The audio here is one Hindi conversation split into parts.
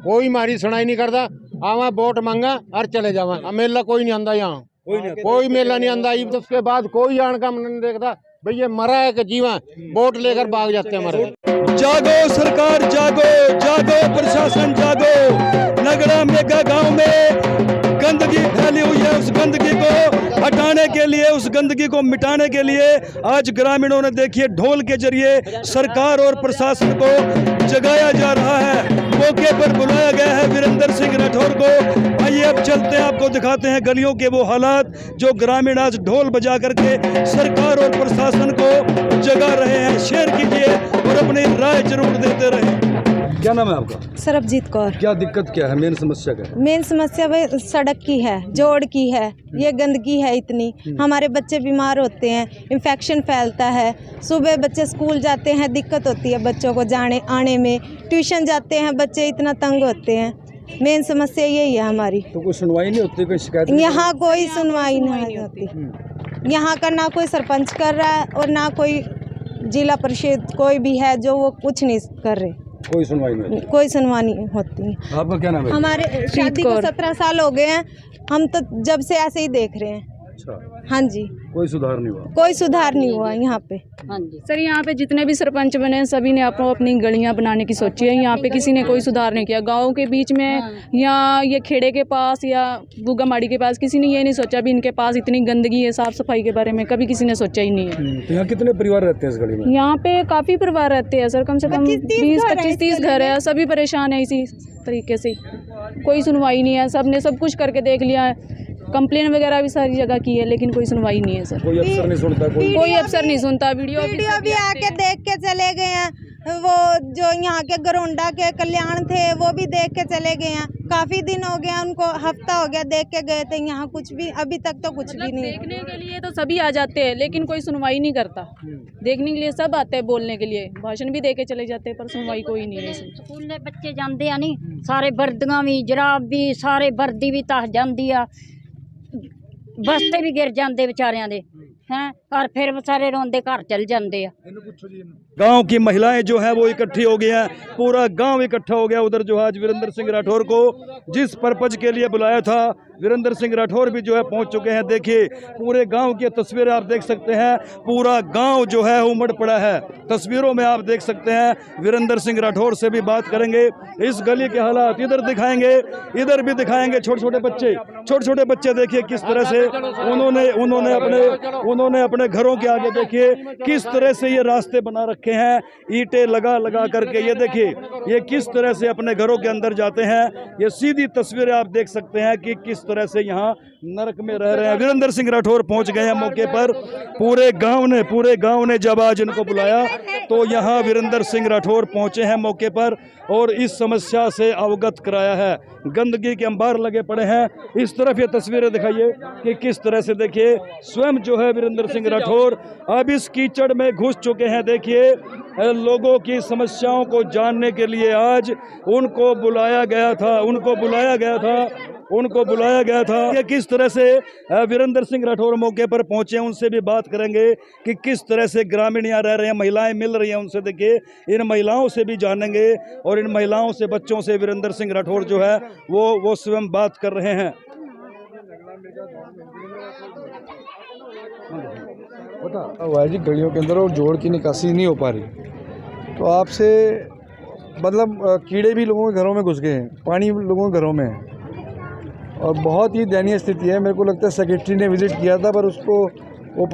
कोई हमारी सुनाई नहीं करता। आवा वोट मांगा और चले जावा। मेला कोई नहीं आंदा यहाँ, कोई मेला नहीं आंदा। उसके बाद कोई आन का मन नहीं देखता। भैया मरा है कि जीवा, वोट लेकर भाग जाते हैं हमारे। जागो सरकार जागो, जागो प्रशासन जागो। नगड़ा मेगा गांव में गंदगी फैली हुई है, उस गंदगी को हटाने के लिए, उस गंदगी को मिटाने के लिए आज ग्रामीणों ने देखिए ढोल के जरिए सरकार और प्रशासन को जगाया जा रहा है। मौके पर बुलाया गया है वीरेंद्र सिंह राठौर को। आइए अब चलते हैं, आपको दिखाते हैं गलियों के वो हालात जो ग्रामीण आज ढोल बजा करके सरकार और प्रशासन को जगा रहे हैं। शेयर कीजिए और अपनी राय जरूर देते रहे। क्या नाम है आपका? सरबजीत कौर। क्या दिक्कत क्या है, मेन समस्या क्या है? मेन समस्या भाई सड़क की है, जोड़ की है। ये गंदगी है इतनी, हमारे बच्चे बीमार होते हैं, इन्फेक्शन फैलता है। सुबह बच्चे स्कूल जाते हैं, दिक्कत होती है बच्चों को जाने आने में। ट्यूशन जाते हैं बच्चे, इतना तंग होते हैं। मेन समस्या यही है हमारी। तो कोई सुनवाई नहीं होती, कोई शिकायत? यहाँ कोई सुनवाई नहीं होती। यहाँ का ना कोई सरपंच कर रहा है और ना कोई जिला परिषद कोई भी है जो वो कुछ नहीं कर रहे। कोई सुनवाई नहीं, कोई सुनवाई नहीं होती। आपका क्या नाम है? हमारे शादी को 17 साल हो गए हैं, हम तो जब से ऐसे ही देख रहे हैं। अच्छा, हाँ जी, कोई सुधार नहीं हुआ? कोई सुधार नहीं हुआ यहाँ पे। हाँ जी सर, यहाँ पे जितने भी सरपंच बने हैं सभी ने अपनी गलियाँ बनाने की सोची है। यहाँ पे किसी ने कोई सुधार नहीं किया। गाँव के बीच में या ये खेड़े के पास या गुगामाड़ी के पास किसी ने ये नहीं सोचा भी इनके पास इतनी गंदगी है। साफ सफाई के बारे में कभी किसी ने सोचा ही नहीं है। तो यहाँ कितने परिवार रहते हैं इस गली में? यहाँ पे काफ़ी परिवार रहते हैं सर, कम से कम 20-25-30 घर है। सभी परेशान है इसी तरीके से। कोई सुनवाई नहीं है। सब ने सब कुछ करके देख लिया है, कंप्लेन वगैरह भी सारी जगह की है, लेकिन कोई सुनवाई नहीं है सर। कोई अफसर नहीं सुनता? कोई अफसर नहीं सुनता। वीडियो भी आके देख के चले गए हैं। वो जो यहाँ के गरोंडा के कल्याण थे वो भी देख के चले गए हैं। काफी दिन हो गया उनको, हफ्ता हो गया देख के गए थे। यहाँ कुछ भी अभी तक तो कुछ भी नहीं। देखने के लिए तो सभी आ जाते हैं, लेकिन कोई सुनवाई नहीं करता। देखने के लिए सब आते हैं, बोलने के लिए भाषण भी दे के चले जाते हैं, पर सुनवाई कोई नहीं है। स्कूल बच्चे जाते हैं नहीं, सारे वर्दियां भी, जराब भी, सारे वर्दी भी तह जाती आ, बस्ते भी गिर जाते बेचारियां दे हैं, और फिर बेचारे रोंदे घर चल जाते। गांव की महिलाएं जो है वो इकट्ठी हो गई हैं, पूरा गांव इकट्ठा हो गया उधर जो आज वीरेंद्र सिंह राठौर को जिस पर्पज के लिए बुलाया था वीरेंद्र सिंह राठौर भी जो है पहुंच चुके हैं। देखिए पूरे गांव की तस्वीरें आप देख सकते हैं, पूरा गांव जो है उमड़ पड़ा है। तस्वीरों में आप देख सकते हैं। वीरेंद्र सिंह राठौर से भी बात करेंगे, इस गली के हालात इधर दिखाएंगे, इधर भी दिखाएंगे। छोटे छोटे बच्चे देखिए किस तरह से उन्होंने अपने घरों के आगे देखिए किस तरह से ये रास्ते बना रखे हैं, ईंटें लगा करके। ये देखिए ये किस तरह से अपने घरों के अंदर जाते हैं। ये सीधी तस्वीरें आप देख सकते हैं कि किस तरह से यहाँ नरक में रह रहे हैं। वीरेंद्र सिंह राठौर पहुंच गए हैं मौके पर। पूरे गांव ने जब आज इनको बुलाया तो यहाँ वीरेंद्र सिंह राठौर पहुंचे हैं मौके पर और इस समस्या से अवगत कराया है। गंदगी के अंबार लगे पड़े हैं। इस तरफ ये तस्वीरें दिखाइए कि किस तरह से देखिए स्वयं जो है वीरेंद्र सिंह राठौर अब इस कीचड़ में घुस चुके हैं। देखिए लोगों की समस्याओं को जानने के लिए आज उनको बुलाया गया था कि किस तरह से वीरेंद्र सिंह राठौर मौके पर पहुंचे। उनसे भी बात करेंगे कि किस तरह से ग्रामीण यहाँ रह रहे हैं, महिलाएं मिल रही हैं उनसे। देखिए इन महिलाओं से भी जानेंगे और इन महिलाओं से, बच्चों से वीरेंद्र सिंह राठौर जो है वो स्वयं बात कर रहे हैं। हुआ जी गलियों के अंदर और जोड़ की निकासी नहीं हो पा रही, तो आपसे मतलब कीड़े भी लोगों के घरों में घुस गए हैं, पानी लोगों के घरों में है और बहुत ही दयनीय स्थिति है। मेरे को लगता है सेक्रेटरी ने विजिट किया था पर उसको वो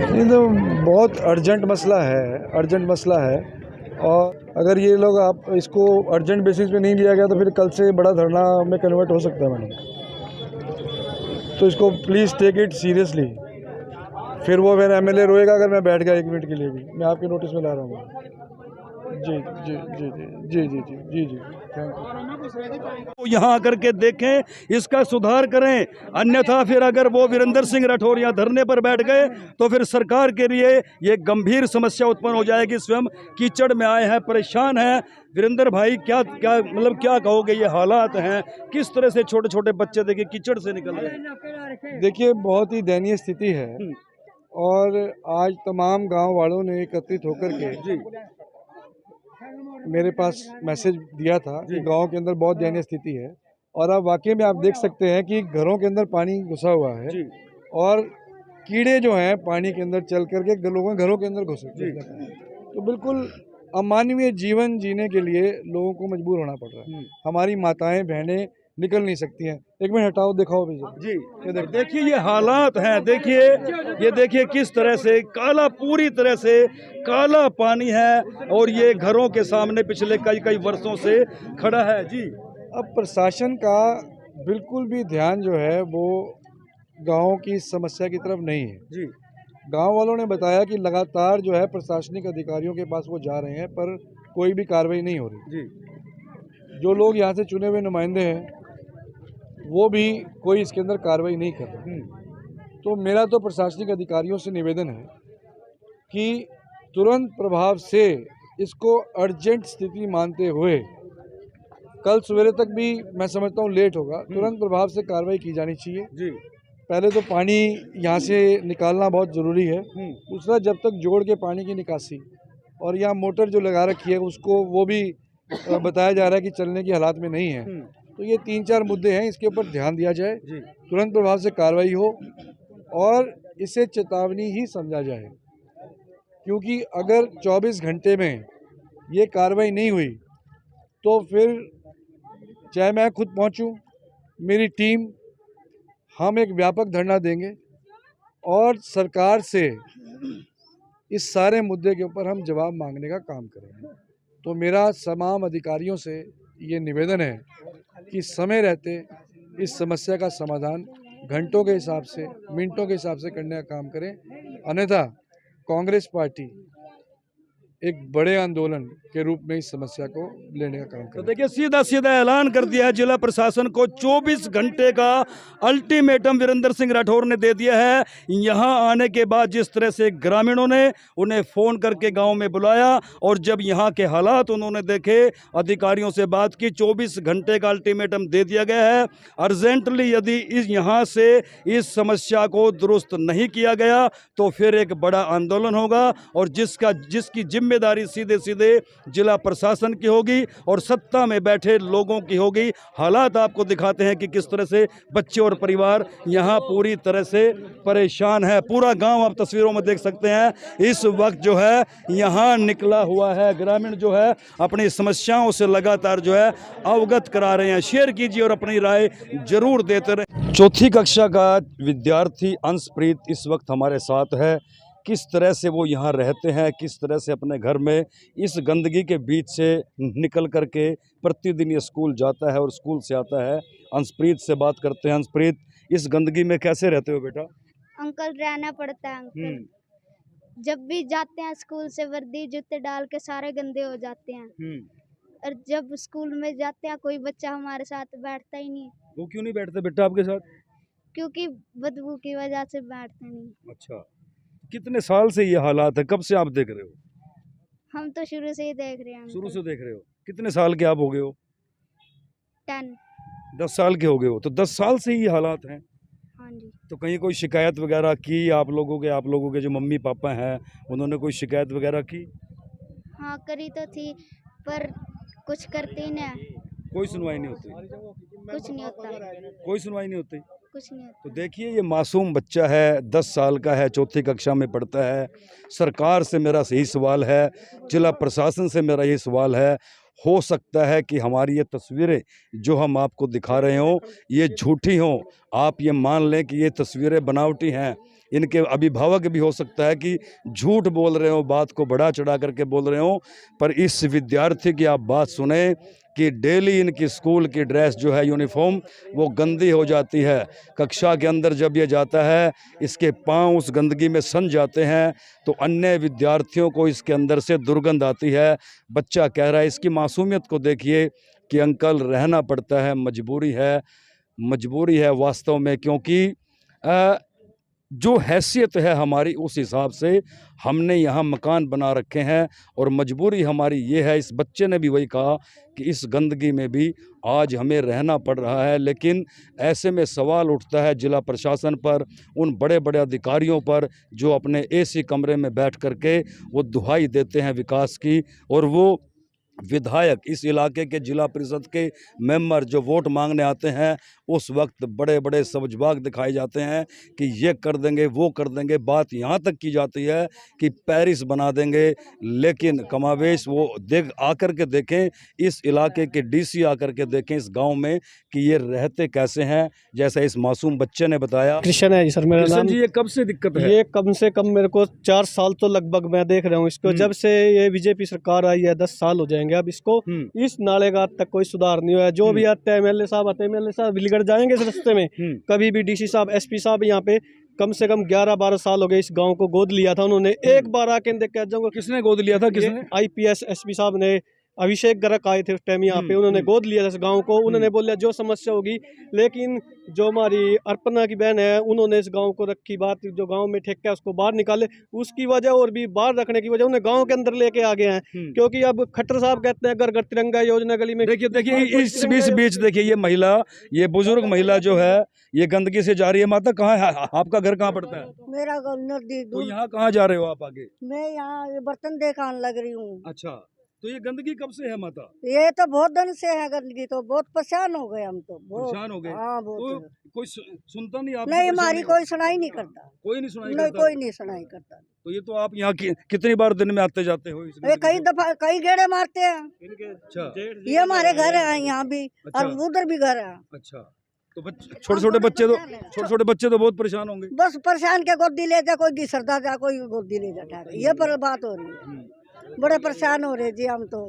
नहीं, तो बहुत अर्जेंट मसला है और अगर ये लोग आप इसको अर्जेंट बेसिस पे नहीं लिया गया तो फिर कल से बड़ा धरना में कन्वर्ट हो सकता है मैडम। तो इसको प्लीज़ टेक इट सीरियसली। फिर वो मेरा एमएलए रोएगा अगर मैं बैठ गया 1 मिनट के लिए भी। मैं आपके नोटिस में ला रहा हूँ। जी थैंक यू। यहाँ आकर के देखें, इसका सुधार करें, अन्यथा फिर अगर वो वीरेंद्र सिंह राठौर यहाँ धरने पर बैठ गए तो फिर सरकार के लिए ये गंभीर समस्या उत्पन्न हो जाएगी। स्वयं कीचड़ में आए हैं, परेशान हैं। वीरेंद्र भाई क्या कहोगे, ये हालात हैं, किस तरह से छोटे छोटे बच्चे देखिए कीचड़ से निकल रहे हैं। देखिए बहुत ही दयनीय स्थिति है और आज तमाम गांव वालों ने एकत्रित होकर के मेरे पास मैसेज दिया था कि गांव के अंदर बहुत दयनीय स्थिति है, और अब वाकई में आप देख सकते हैं कि घरों के अंदर पानी घुसा हुआ है जी और कीड़े जो हैं पानी के अंदर चल करके लोगों के घरों के अंदर घुस जाते हैं। तो बिल्कुल अमानवीय जीवन जीने के लिए लोगों को मजबूर होना पड़ रहा है। हमारी माताएं बहनें निकल नहीं सकती हैं। एक मिनट हटाओ, दिखाओ भैया जी, ये देखिए ये हालात हैं। देखिए ये देखिए किस तरह से काला, पूरी तरह से काला पानी है और ये घरों के सामने पिछले कई कई वर्षों से खड़ा है। जी, अब प्रशासन का बिल्कुल भी ध्यान जो है वो गाँव की समस्या की तरफ नहीं है। जी, गांव वालों ने बताया कि लगातार जो है प्रशासनिक अधिकारियों के पास वो जा रहे हैं, पर कोई भी कार्रवाई नहीं हो रही। जी, जो लोग यहाँ से चुने हुए नुमाइंदे हैं वो भी कोई इसके अंदर कार्रवाई नहीं कर रहे। तो मेरा तो प्रशासनिक अधिकारियों से निवेदन है कि तुरंत प्रभाव से इसको अर्जेंट स्थिति मानते हुए, कल सवेरे तक भी मैं समझता हूँ लेट होगा, तुरंत प्रभाव से कार्रवाई की जानी चाहिए। जी, पहले तो पानी यहाँ से निकालना बहुत ज़रूरी है। दूसरा, जब तक जोड़ के पानी की निकासी, और यहाँ मोटर जो लगा रखी है उसको वो भी बताया जा रहा है कि चलने की हालात में नहीं है। तो ये 3-4 मुद्दे हैं, इसके ऊपर ध्यान दिया जाए, तुरंत प्रभाव से कार्रवाई हो और इसे चेतावनी ही समझा जाए, क्योंकि अगर 24 घंटे में ये कार्रवाई नहीं हुई तो फिर चाहे मैं खुद पहुँचूँ, मेरी टीम, हम एक व्यापक धरना देंगे और सरकार से इस सारे मुद्दे के ऊपर हम जवाब मांगने का काम करेंगे। तो मेरा तमाम अधिकारियों से ये निवेदन है कि समय रहते इस समस्या का समाधान घंटों के हिसाब से, मिनटों के हिसाब से करने का काम करें, अन्यथा कांग्रेस पार्टी एक बड़े आंदोलन के रूप में इस समस्या को लेने का काम तो करें। देखिए सीधा सीधा ऐलान कर दिया है जिला प्रशासन को, 24 घंटे का अल्टीमेटम वीरेंद्र सिंह राठौर ने दे दिया है। यहाँ आने के बाद जिस तरह से ग्रामीणों ने उन्हें फ़ोन करके गांव में बुलाया और जब यहाँ के हालात उन्होंने देखे, अधिकारियों से बात की, 24 घंटे का अल्टीमेटम दे दिया गया है। अर्जेंटली यदि इस यहाँ से इस समस्या को दुरुस्त नहीं किया गया तो फिर एक बड़ा आंदोलन होगा और जिसकी जिम्मेदारी सीधे सीधे जिला प्रशासन की होगी और सत्ता में बैठे लोगों की होगी। हालात आपको दिखाते हैं कि किस तरह से बच्चे और परिवार यहाँ पूरी तरह से परेशान है। पूरा गांव आप तस्वीरों में देख सकते हैं इस वक्त जो है यहाँ निकला हुआ है। ग्रामीण जो है अपनी समस्याओं से लगातार जो है अवगत करा रहे हैं। शेयर कीजिए और अपनी राय जरूर देते रहे। चौथी कक्षा का विद्यार्थी अंशप्रीत इस वक्त हमारे साथ है। किस तरह से वो यहाँ रहते हैं, किस तरह से अपने घर में इस गंदगी के बीच से निकल करके प्रतिदिन ये स्कूल जाता है और स्कूल से आता है। अंशप्रीत से बात करते हैं। अंशप्रीत, इस गंदगी में कैसे रहते हो बेटा? अंकल, रहना पड़ता है अंकल। जब भी जाते हैं स्कूल से वर्दी जूते डाल के सारे गंदे हो जाते हैं। और जब स्कूल में जाते हैं कोई बच्चा हमारे साथ बैठता ही नहीं। वो क्यों नहीं बैठते बेटा आपके साथ? क्योंकि बदबू की वजह से बैठते नहीं। अच्छा, कितने साल से ये हालात है, कब से आप देख रहे हो? हम तो शुरू से ही देख रहे हैं। शुरू से देख रहे हो। कितने साल के आप हो गए हो? 10। 10 साल के हो गए हो। तो 10 साल से ही ये हालात हैं। हाँ जी। तो कहीं कोई शिकायत वगैरह की आप लोगों के जो मम्मी पापा हैं उन्होंने कोई शिकायत वगैरह की? हाँ, करी तो थी पर कुछ करते ही नहीं। कोई सुनवाई नहीं होती? कुछ नहीं होता। कोई सुनवाई नहीं होती? कुछ नहीं होता। तो देखिए ये मासूम बच्चा है, 10 साल का है, चौथी कक्षा में पढ़ता है। सरकार से मेरा यही सवाल है, जिला प्रशासन से मेरा यही सवाल है, हो सकता है कि हमारी ये तस्वीरें जो हम आपको दिखा रहे हों ये झूठी हों। आप ये मान लें कि ये तस्वीरें बनावटी हैं। इनके अभिभावक भी हो सकता है कि झूठ बोल रहे हो, बात को बढ़ा चढ़ा करके बोल रहे हो। पर इस विद्यार्थी की आप बात सुने कि डेली इनकी स्कूल की ड्रेस जो है, यूनिफॉर्म, वो गंदी हो जाती है। कक्षा के अंदर जब ये जाता है इसके पांव उस गंदगी में सन जाते हैं तो अन्य विद्यार्थियों को इसके अंदर से दुर्गंध आती है। बच्चा कह रहा है, इसकी मासूमियत को देखिए कि अंकल रहना पड़ता है, मजबूरी है वास्तव में, क्योंकि जो हैसियत है हमारी उस हिसाब से हमने यहाँ मकान बना रखे हैं और मजबूरी हमारी ये है। इस बच्चे ने भी वही कहा कि इस गंदगी में भी आज हमें रहना पड़ रहा है। लेकिन ऐसे में सवाल उठता है जिला प्रशासन पर, उन बड़े बड़े अधिकारियों पर जो अपने एसी कमरे में बैठ करके वो दुहाई देते हैं विकास की, और वो विधायक, इस इलाके के जिला परिषद के मेंबर जो वोट मांगने आते हैं उस वक्त बड़े बड़े सब्जबाग दिखाए जाते हैं कि ये कर देंगे वो कर देंगे। बात यहाँ तक की जाती है कि पेरिस बना देंगे, लेकिन कमावेश वो आकर के देखें, इस इलाके के डीसी आकर के देखें इस गांव में कि ये रहते कैसे हैं। जैसा इस मासूम बच्चे ने बताया। कृष्ण है जी सर मेरा नाम। जी, ये कब से दिक्कत है? ये कम से कम मेरे को 4 साल तो लगभग मैं देख रहा हूँ इसको। जब से ये बीजेपी सरकार आई है 10 साल हो जाएंगे अब इसको। इस नाले का आज तक कोई सुधार नहीं हुआ है। जो भी आते हैं एमएलए साहब आते हैं, एमएलए साहब बिगड़ जाएंगे इस रास्ते में। कभी भी डीसी साहब, एसपी साहब यहाँ पे कम से कम 11-12 साल हो गए इस गांव को गोद लिया था उन्होंने। एक बार आके देख के जाऊंगा। किसने गोद लिया था? किसने? आईपीएस एसपी साहब ने, अभिषेक गर्ग आए थे उस टाइम यहाँ पे, उन्होंने गोद लिया था इस गांव को। उन्होंने बोला जो समस्या होगी, लेकिन जो हमारी अर्पणा की बहन है उन्होंने इस गांव को रखी बात, जो गांव में ठेका है उसको बाहर निकाले। उसकी वजह और भी बाहर रखने की वजह उन्हें गांव के अंदर लेके आ गए हैं। क्योंकि अब खट्टर साहब कहते हैं घर घर तिरंगा योजना गली में। देखिए इस बीच देखिए ये महिला, ये बुजुर्ग महिला जो है ये गंदगी से जा रही है। माता कहाँ है? आपका घर कहाँ पड़ता है? मेरा नजदीक। तो यहाँ कहाँ जा रहे हो आप आगे? मैं यहाँ बर्तन देखाने लग रही हूँ। अच्छा, तो ये गंदगी कब से है माता? ये तो बहुत दिन से है गंदगी, तो बहुत परेशान हो गए हम तो। परेशान हो गए? हाँ बहुत। तो कोई सुनता नहीं? आप नहीं, हमारी कोई सुनाई नहीं करता। कोई नहीं सुनाई नहीं, करता? कोई नहीं सुनाई करता। तो ये तो आप यहाँ कितनी बार दिन में आते जाते हो? ये कई दफा कई गेड़े मारते हैं। अच्छा, ये हमारे घर है यहाँ भी और उधर भी घर है। अच्छा, तो छोटे छोटे बच्चे तो बहुत परेशान होंगे। बस परेशान के गोदी ले जा, कोई घिसरता जा, कोई गोदी ले जा। ये पर बात हो रही है। बड़े परेशान हो रहे जी हम तो।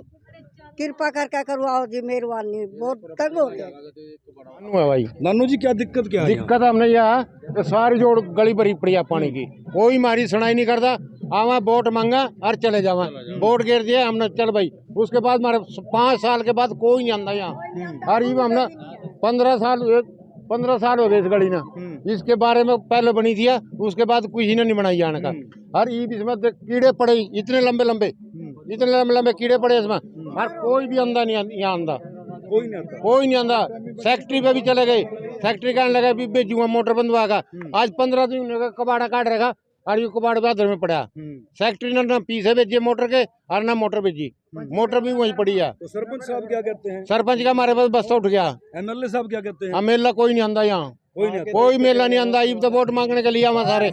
कृपा करके करवाओ जी, मेहरबानी, बहुत तंग हो गए। भाई नानू जी, क्या दिक्कत क्या है? दिक्कत हमने यहाँ तो सारी जोड़ गली भरी पड़ी है पानी की, कोई हमारी सुनाई नहीं करता। आवा वोट मांगा और चले जावा, वोट गिर दिया हमने, चल भाई। उसके बाद हमारे 5 साल के बाद कोई नहीं आंदा यहाँ। और ये हमने 15 साल हो गए इस गली ना। इसके बारे में पहले बनी थी, उसके बाद किसी ने नहीं बनाई जाने का। और इसमें कीड़े पड़े, इतने लंबे लंबे कीड़े पड़े इसमें। और कोई भी अंदा नहीं यहाँ आंदा, कोई नहीं आंदा। फैक्ट्री पे भी चले गए, फैक्ट्री कहने लगा भी बेचूंगा, मोटर बंद हुआ। आज 15 दिन हो गए, कबाड़ा काट रहेगा और ये कबाड़ बादर में पड़ा। फैक्ट्री ने ना पीछे भेजिए मोटर के और ना मोटर भेजी, मोटर भी वहीं पड़ी है। तो सरपंच साहब क्या कहते हैं? सरपंच का हमारे पास बस उठ गया। एमएलए साहब क्या कहते हैं? मेला कोई नहीं आंदा यहाँ, कोई मेला नहीं आंदा। ईब तो वोट मांगने के लिए आवा सारे,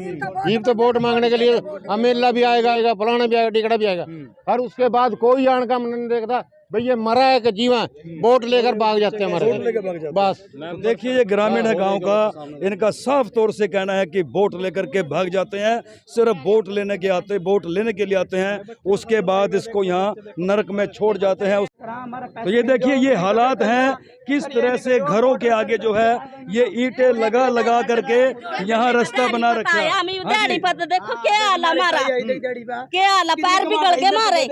ईब तो वोट मांगने के लिए। मेला भी आएगा, फलाना भी आएगा, टिकड़ा भी आएगा। और उसके बाद कोई आने का मन नहीं देखता भाई ये मरा है कि जीवा। वोट लेकर भाग जाते हैं हमारे बस। तो देखिए ये ग्रामीण है गांव का, इनका साफ तौर से कहना है कि वोट लेकर के भाग जाते हैं। सिर्फ वोट लेने के लिए आते हैं, उसके बाद इसको यहाँ नरक में छोड़ जाते हैं। तो ये देखिए ये हालात हैं, किस तरह से घरों के आगे जो है ये ईंटें लगा करके यहाँ रास्ता बना रखा है। देखो क्या हाल हमारा, क्या हाल, पैर बिगड़ के मारे।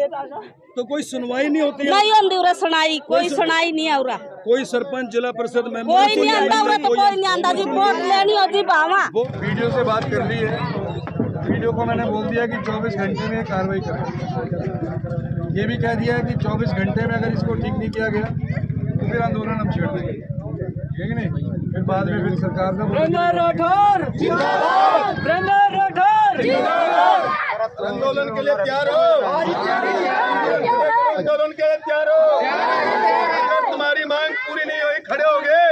तो कोई सुनवाई नहीं होती है? नहीं होती सुनाई, कोई सुनाई नहीं है। कोई सरपंच, जिला परिषद में कोई नहीं आंदा, तो कोई नहीं आंदा जी। वोट लेनी होती बावा। वीडियो से बात कर ली है, वीडियो को मैंने बोल दिया कि 24 घंटे में कार्रवाई करें। ये भी कह दिया है कि 24 घंटे में अगर इसको ठीक नहीं किया गया तो फिर आंदोलन हम छेड़ देंगे, ठीक है नहीं? फिर बाद में फिर सरकार का आंदोलन के लिए तैयार हो, आंदोलन के लिए तैयार हो। अगर तुम्हारी मांग पूरी नहीं हुई खड़े हो गए।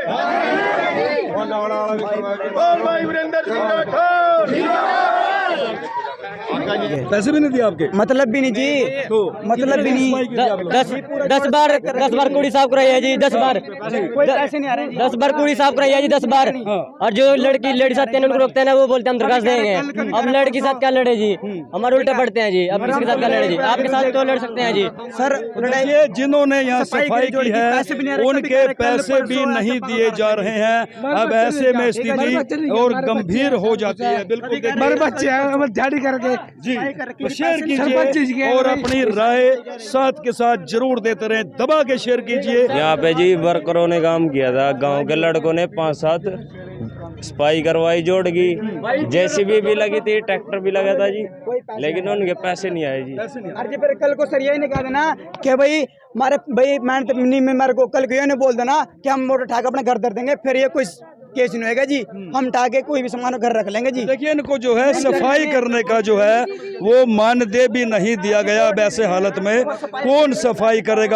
बोल भाई वीरेंद्र सिंह राठौर। पैसे भी नहीं दिए आपके? मतलब भी नहीं जी, तो मतलब भी नहीं। 10 बार कुड़ी साफ कराई है जी, 10 बार कोई पैसे नहीं आ रहे। 10 बार कुड़ी साफ कराई है जी, 10 बार। और जो लड़की साथ उनको रोकते हैं ना, वो बोलते हैं हम दरखास्त देंगे। अब लड़की साथ क्या लड़े जी, हमारे उल्टे पड़ते हैं जी। अब किसके साथ क्या लड़े जी? आपके साथ तो लड़ सकते हैं जी सर। ये जिन्होंने यहाँ सफाई की है उनके पैसे भी नहीं दिए जा रहे हैं। अब ऐसे में स्थिति और गंभीर हो जाती है। बिल्कुल बच्चे झाड़ी करके जी, तो शेयर कीजिए और अपनी राय साथ के साथ जरूर देते रहे, दबा के शेयर कीजिए। यहाँ पे जी वर्करों ने काम किया था, गांव के लड़कों ने 5-7 सफाई करवाई, जोड़ की, जेसीबी भी लगी थी, ट्रैक्टर भी लगा था जी, लेकिन उनके पैसे नहीं आए जी। अरे फिर कल को सर यही नहीं कहा देना कि भाई मैंने मेरे को कल को ये नहीं बोल देना कि हम मोटर उठा के अपने घर धर देंगे, फिर ये कोई केस नहीं होगा जी। हम उठा के कोई भी सामान घर रख लेंगे जी। देखिए इनको जो है सफाई करने का जो है वो मानदेय भी नहीं दिया गया। अब ऐसे हालत में कौन सफाई करेगा?